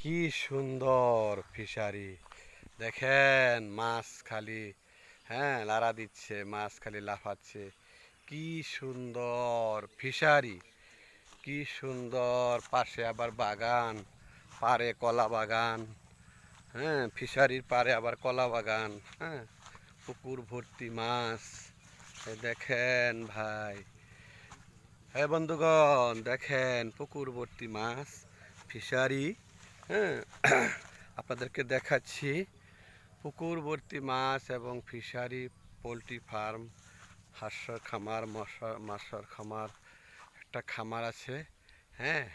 কি সুন্দর ফিশারি দেখেন, মাছ খালি লাড়া দিচ্ছে, মাছ খালি লাফাচ্ছে। কি সুন্দর ফিশারি, কি সুন্দর। পাশে আবার বাগান, পারে কলা বাগান। ফিশারির পারে আবার কলা বাগান। পুকুর ভর্তি মাছ। দেখেন ভাই, বন্ধুগণ, দেখেন পুকুর ভর্তি মাছ, ফিশারি। হ্যাঁ আপনাদেরকে দেখাচ্ছি পুকুর ভর্তি মাছ এবং ফিশারি, পোলট্রি ফার্ম, হাঁসের খামার, মাছের খামার, একটা খামার আছে। হ্যাঁ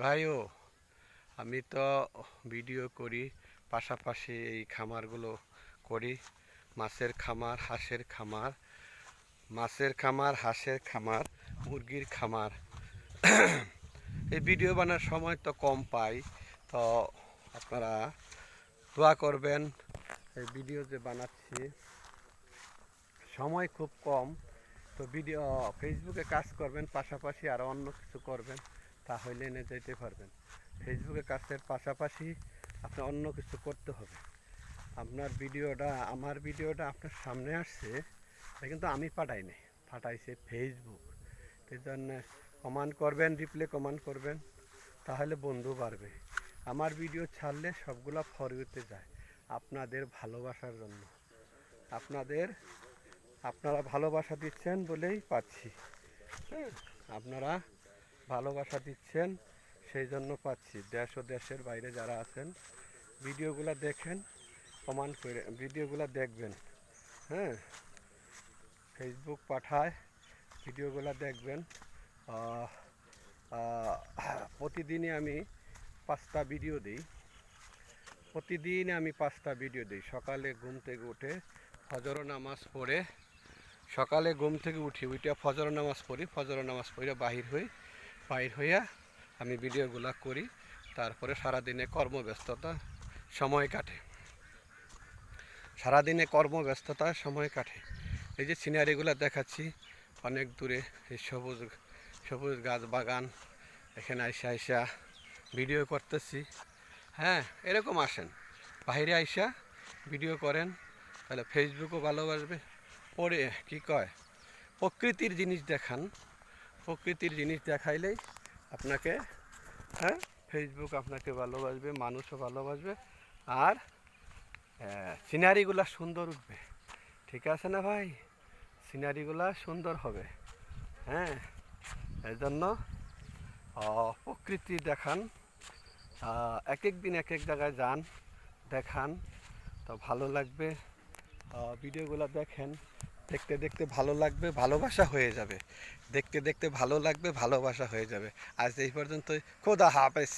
ভাইও, আমি তো ভিডিও করি, পাশাপাশি এই খামারগুলো করি। মাছের খামার, হাঁসের খামার, মাছের খামার, হাঁসের খামার, মুরগির খামার। এই ভিডিও বানার সময় তো কম পাই, তো আপনারা দোয়া করবেন। এই ভিডিও যে বানাচ্ছি, সময় খুব কম, তো ভিডিও ফেসবুকে কাজ করবেন, পাশাপাশি আরও অন্য কিছু করবেন, তাহলে এনে যেতে পারবেন। ফেসবুকে কাজের পাশাপাশি আপনার অন্য কিছু করতে হবে। আপনার ভিডিওটা, আমার ভিডিওটা আপনার সামনে আসছে, এটা কিন্তু আমি পাঠাইনি, পাঠাইছে ফেসবুক। সেই জন্য কমেন্ট করবেন, রিপ্লে কমেন্ট করবেন, তাহলে বন্ধু বাড়বে। আমার ভিডিও ছাড়লে সবগুলা ফরওয়ার্ডে যায় আপনাদের ভালোবাসার জন্য। আপনারা ভালোবাসা দিচ্ছেন বলেই পাচ্ছি। আপনারা ভালোবাসা দিচ্ছেন, সেই জন্য পাচ্ছি। দেশ ও দেশের বাইরে যারা আছেন, ভিডিওগুলো দেখেন, কমেন্ট করে ভিডিওগুলো দেখবেন। ফেসবুক পাঠায়, ভিডিওগুলো দেখবেন। প্রতিদিনই আমি 5টা ভিডিও দিই। প্রতিদিন আমি 5টা ভিডিও দিই। সকালে ঘুম থেকে উঠে ফজর নামাজ পড়ে, সকালে ঘুম থেকে উঠে ফজর নামাজ পড়ি, ফজর নামাজ পড়ে বাহির হইয়া আমি ভিডিওগুলো করি। তারপরে সারাদিনে কর্মব্যস্ততা সময় কাটে, সময় কাটে। এই যে সিনারিগুলো দেখাচ্ছি, অনেক দূরে এই সবুজ সবুজ গাছ বাগান, এখানে আইসা ভিডিও করতেছি। এরকম আসেন, বাইরে আইসা ভিডিও করেন, তাহলে ফেসবুকও ভালোবাসবে। পরে কি কয়, প্রকৃতির জিনিস দেখান, প্রকৃতির জিনিস দেখাইলেই আপনাকে ফেসবুক আপনাকে ভালোবাসবে, মানুষও ভালোবাসবে, আর সিনারিগুলা সুন্দর উঠবে। ঠিক আছে না ভাই? সিনারিগুলা সুন্দর হবে। এই জন্য প্রকৃতি দেখান, এক এক দিন এক এক জায়গায় যান, দেখান, তো ভালো লাগবে। ভিডিওগুলো দেখেন, দেখতে দেখতে ভালো লাগবে, ভালোবাসা হয়ে যাবে। দেখতে দেখতে ভালো লাগবে, ভালোবাসা হয়ে যাবে। আজ এই পর্যন্তই। খোদা হাফেজ।